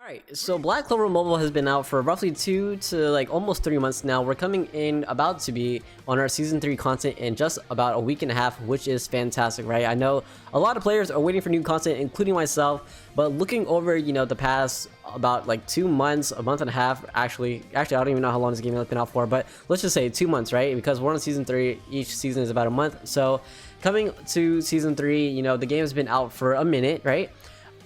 Alright, so Black Clover Mobile has been out for roughly 2 to like almost 3 months now. We're coming in about to be on our Season 3 content in just about a week and a half, which is fantastic, right? I know a lot of players are waiting for new content, including myself, but looking over, the past about like 2 months, a month and a half, actually I don't even know how long this game has been out for, but let's just say 2 months, right? Because we're on Season 3, each season is about a month. So coming to Season 3, the game has been out for a minute, right?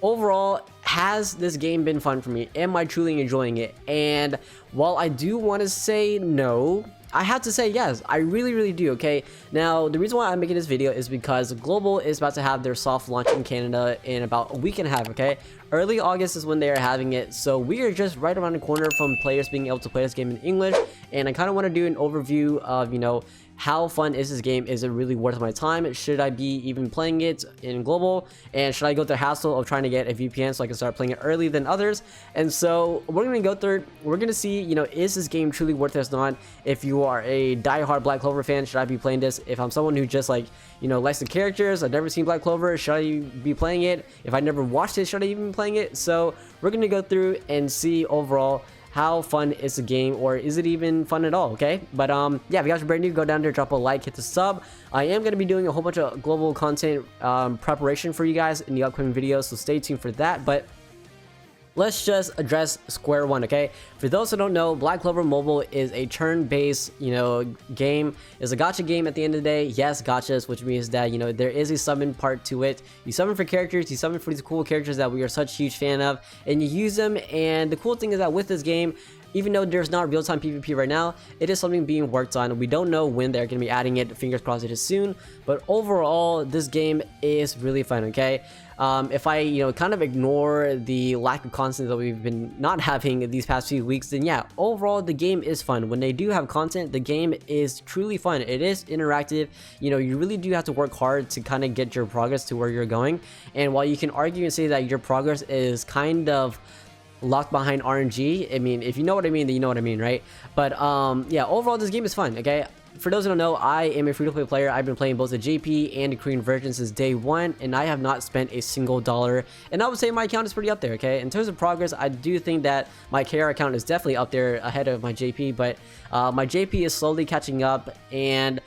Overall, has this game been fun for me? Am I truly enjoying it? And while I do want to say no, I have to say yes. I really do, okay? Now, the reason why I'm making this video is because Global is about to have their soft launch in Canada in about a week and a half, okay? Early August is when they are having it, so we are just right around the corner from players being able to play this game in English, and I kind of want to do an overview of, how fun is this game? Is it really worth my time? Should I be even playing it in Global? And should I go through the hassle of trying to get a VPN so I can start playing it early than others? And so we're going to go through, we're going to see, is this game truly worth it or not? If you are a die-hard Black Clover fan, should I be playing this? If I'm someone who just likes the characters, I've never seen Black Clover, should I be playing it? If I never watched it, should I even be playing it? So we're going to go through and see overall how fun is the game, or is it even fun at all, okay? But yeah, if you guys are brand new, go down there, drop a like, hit the sub. I am going to be doing a whole bunch of global content preparation for you guys in the upcoming videos, so stay tuned for that. But let's just address square one, okay? For those who don't know, Black Clover Mobile is a turn-based, game. It's a gacha game at the end of the day. Yes, gachas, which means that, there is a summon part to it. You summon for characters, you summon for these cool characters that we are such huge fan of, and you use them. And the cool thing is that with this game, even though there's not real-time PvP right now, it is something being worked on. We don't know when they're going to be adding it. Fingers crossed it is soon. But overall, this game is really fun, okay? If I, kind of ignore the lack of content that we've been not having these past few weeks, then yeah, overall, the game is fun. When they do have content, the game is truly fun. It is interactive. You really do have to work hard to kind of get your progress to where you're going. And while you can argue and say that your progress is kind of locked behind RNG, I mean, if you know what I mean, then you know what I mean, right? But yeah, overall, this game is fun, okay? For those who don't know, I am a free-to-play player. I've been playing both the JP and the Korean version since day one, and I have not spent a single dollar. And I would say my account is pretty up there, okay? In terms of progress, I do think that my KR account is definitely up there ahead of my JP, but my JP is slowly catching up, and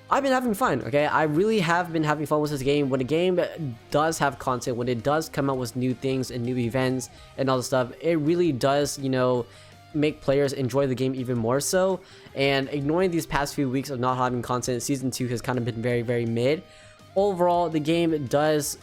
I've been having fun, okay? I really have been having fun with this game. When the game does have content, when it does come out with new things and new events and all the stuff, it really does, make players enjoy the game even more so. And ignoring these past few weeks of not having content, Season 2 has kind of been very mid. Overall, the game does,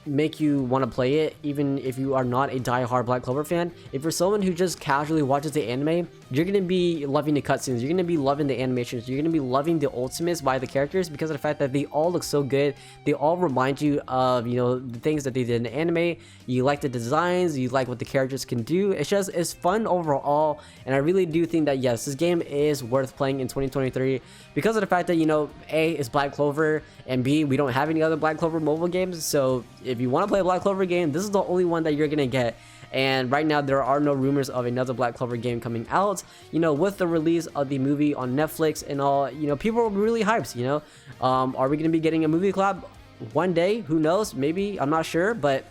make you want to play it, even if you are not a die-hard Black Clover fan. If you're someone who just casually watches the anime, you're going to be loving the cutscenes, you're going to be loving the animations, you're going to be loving the ultimates by the characters because of the fact that they all look so good. They all remind you of, the things that they did in the anime. You like the designs, you like what the characters can do. It's fun overall, and I really do think that, yes, this game is worth playing in 2023 because of the fact that, A, it's Black Clover, and B, we don't have any other Black Clover mobile games. So if you want to play a Black Clover game, this is the only one that you're gonna get. And right now there are no rumors of another Black Clover game coming out. With the release of the movie on Netflix and all, people are really hyped. Are we gonna be getting a movie collab one day? Who knows? Maybe, I'm not sure, but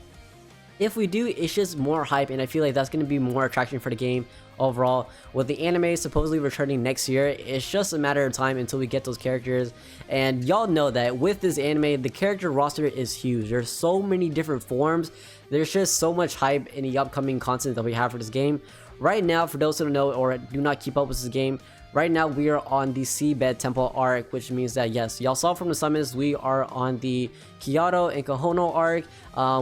if we do, it's just more hype, and I feel like that's going to be more attraction for the game overall. With the anime supposedly returning next year, it's just a matter of time until we get those characters. And y'all know that with this anime, the character roster is huge. There's so many different forms. There's just so much hype in the upcoming content that we have for this game. Right now, for those who don't know or do not keep up with this game, right now we are on the Seabed Temple arc, which means that, yes, y'all saw from the summons, we are on the Kyoto and Kohono arc.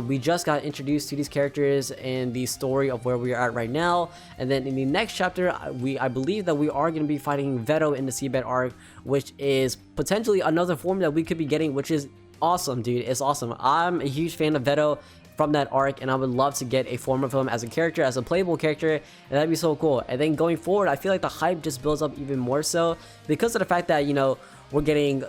We just got introduced to these characters and the story of where we are at right now. And then in the next chapter, I believe that we are going to be fighting Veto in the Seabed arc, which is potentially another form that we could be getting, which is awesome, dude. It's awesome. I'm a huge fan of Veto from that arc, and I would love to get a form of him as a character, as a playable character, and that'd be so cool. And then going forward, I feel like the hype just builds up even more so because of the fact that, we're getting,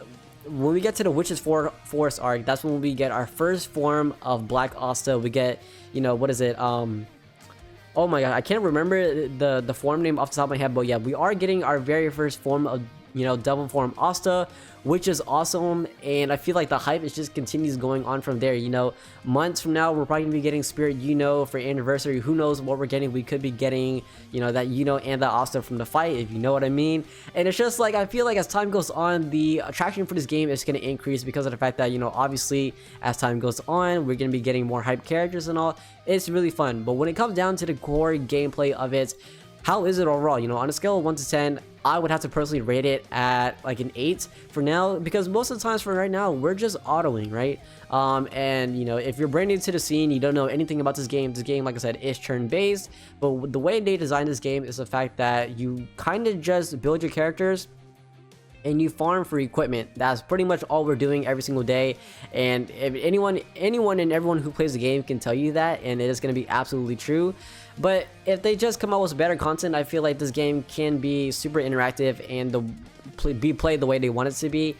when we get to the Witch's Forest arc, that's when we get our first form of Black Asta. We get, what is it? Oh my god, I can't remember the form name off the top of my head, but yeah, we are getting our very first form of double form Asta, which is awesome. And I feel like the hype is just continues going on from there. Months from now, we're probably gonna be getting Spirit for anniversary. Who knows what we're getting? We could be getting, that and that Asta from the fight, if you know what I mean. And it's just like, I feel like as time goes on, the attraction for this game is gonna increase because of the fact that, obviously, as time goes on, we're gonna be getting more hype characters and all. It's really fun. But when it comes down to the core gameplay of it, how is it overall? On a scale of 1 to 10, I would have to personally rate it at like an 8 for now, because most of the times for right now, we're just autoing, right? And if you're brand new to the scene, you don't know anything about this game, like I said, is turn based. But the way they designed this game is the fact that you kind of just build your characters and you farm for equipment. That's pretty much all we're doing every single day. And if anyone and everyone who plays the game can tell you that, and it is going to be absolutely true. But if they just come out with better content, I feel like this game can be super interactive and be played the way they want it to be.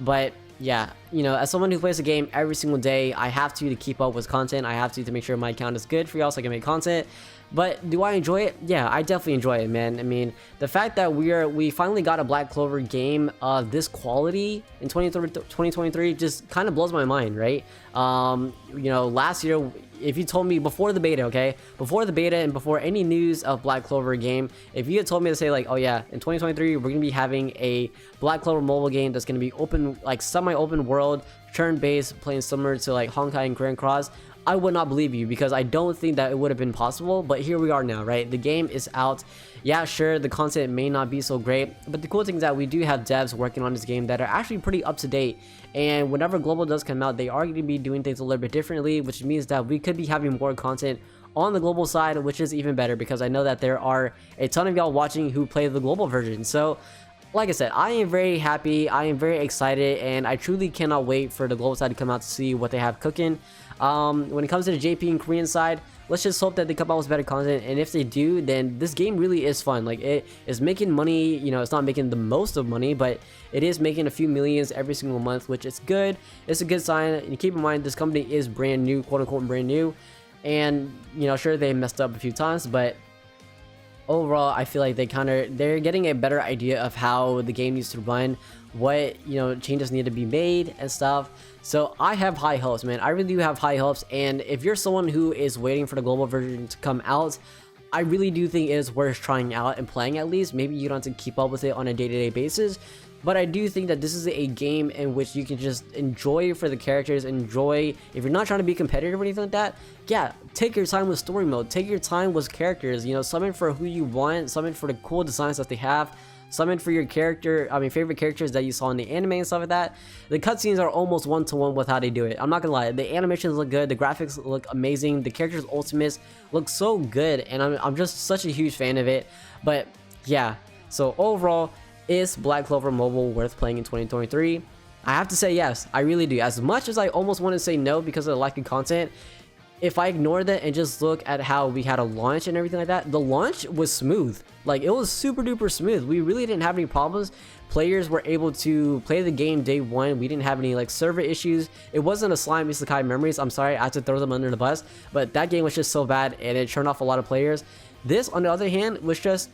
But yeah, as someone who plays the game every single day, I have to keep up with content. I have to make sure my account is good for y'all so I can make content. But do I enjoy it? Yeah, I definitely enjoy it, man. I mean, the fact that we finally got a Black Clover game of this quality in 2023 just kind of blows my mind, right? Last year, if you told me before the beta, okay, before the beta and before any news of Black Clover game, if you had told me to say like, oh yeah, in 2023 we're gonna be having a Black Clover mobile game that's gonna be open, like semi-open world, turn-based, playing similar to like Honkai and Grand Cross, I would not believe you, because I don't think that it would have been possible. But here we are now, right? The game is out. Yeah, sure, the content may not be so great, but the cool thing is that we do have devs working on this game that are actually pretty up to date. And whenever Global does come out, they are going to be doing things a little bit differently, which means that we could be having more content on the global side, which is even better, because I know that there are a ton of y'all watching who play the global version. So like I said, I am very happy, I am very excited, and I truly cannot wait for the global side to come out to see what they have cooking. When it comes to the JP and Korean side, let's just hope that they come out with better content, and if they do, then this game really is fun. Like, it is making money, it's not making the most of money, but it is making a few millions every single month, which is good. It's a good sign. And keep in mind, this company is brand new, quote unquote brand new, and sure, they messed up a few times, but overall, I feel like they're getting a better idea of how the game needs to run, what changes need to be made and stuff. So I have high hopes, man. I really do have high hopes. And if you're someone who is waiting for the global version to come out, I really do think it is worth trying out and playing at least. Maybe you don't have to keep up with it on a day-to-day basis, but I do think that this is a game in which you can just enjoy for the characters, enjoy. If you're not trying to be competitive or anything like that, yeah, take your time with story mode, take your time with characters, summon for who you want, summon for the cool designs that they have, summon for your favorite characters that you saw in the anime and stuff like that. The cutscenes are almost one-to-one with how they do it. I'm not gonna lie, the animations look good, the graphics look amazing, the characters' ultimates look so good, and I'm just such a huge fan of it. But yeah, so overall, is Black Clover Mobile worth playing in 2023? I have to say yes, I really do. As much as I almost want to say no because of the lack of content, if I ignore that and just look at how we had a launch and everything like that, the launch was smooth. Like, it was super duper smooth. We really didn't have any problems. Players were able to play the game day one. We didn't have any like server issues. It wasn't a Slime Isekai Memories. I'm sorry, I had to throw them under the bus, but that game was just so bad and it turned off a lot of players. This, on the other hand, was just,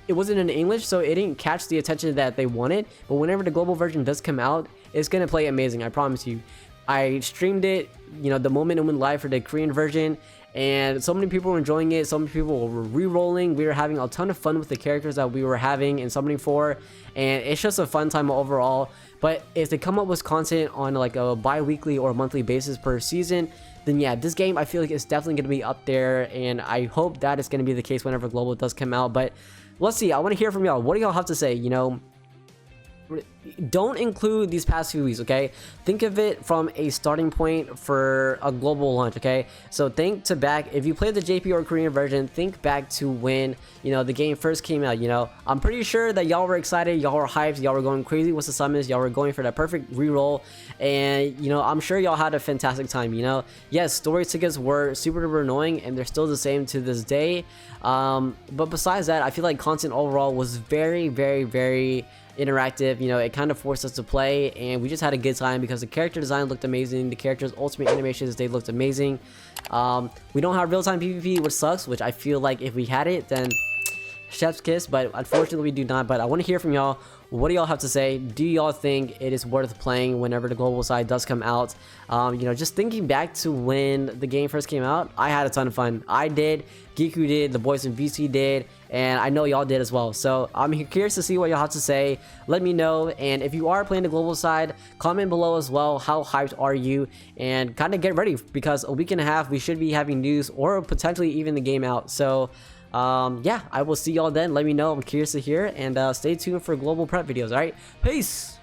it wasn't in English, so it didn't catch the attention that they wanted. But whenever the global version does come out, it's gonna play amazing, I promise you. I streamed it, the moment it went live for the Korean version, and so many people were enjoying it. So many people were re-rolling. We were having a ton of fun with the characters that we were having and summoning for, and it's just a fun time overall. But if they come up with content on like a bi-weekly or monthly basis per season, then yeah, this game I feel like it's definitely going to be up there, and I hope that is going to be the case whenever global does come out. But let's see, I want to hear from y'all. What do y'all have to say? Don't include these past few weeks, okay? Think of it from a starting point for a global launch, okay? So think to back, if you played the JP or Korean version, think back to when the game first came out. I'm pretty sure that y'all were excited, y'all were hyped, y'all were going crazy with the summons, y'all were going for that perfect reroll, and I'm sure y'all had a fantastic time. Yes, story tickets were super duper annoying, and they're still the same to this day, but besides that, I feel like content overall was very, very, very interactive. It kind of forced us to play, and we just had a good time because the character design looked amazing, the characters' ultimate animations, they looked amazing. We don't have real-time PvP, which sucks, which I feel like if we had it, then chef's kiss, but unfortunately we do not. But I want to hear from y'all. What do y'all have to say? Do y'all think it is worth playing whenever the global side does come out? You know, just thinking back to when the game first came out, I had a ton of fun. I did, Giku did, the boys in VC did, and I know y'all did as well. So I'm curious to see what y'all have to say. Let me know, and if you are playing the global side, comment below as well. How hyped are you? And kind of get ready, because a week and a half we should be having news or potentially even the game out. So yeah, I will see y'all then. Let me know. I'm curious to hear, and stay tuned for global prep videos. All right, peace.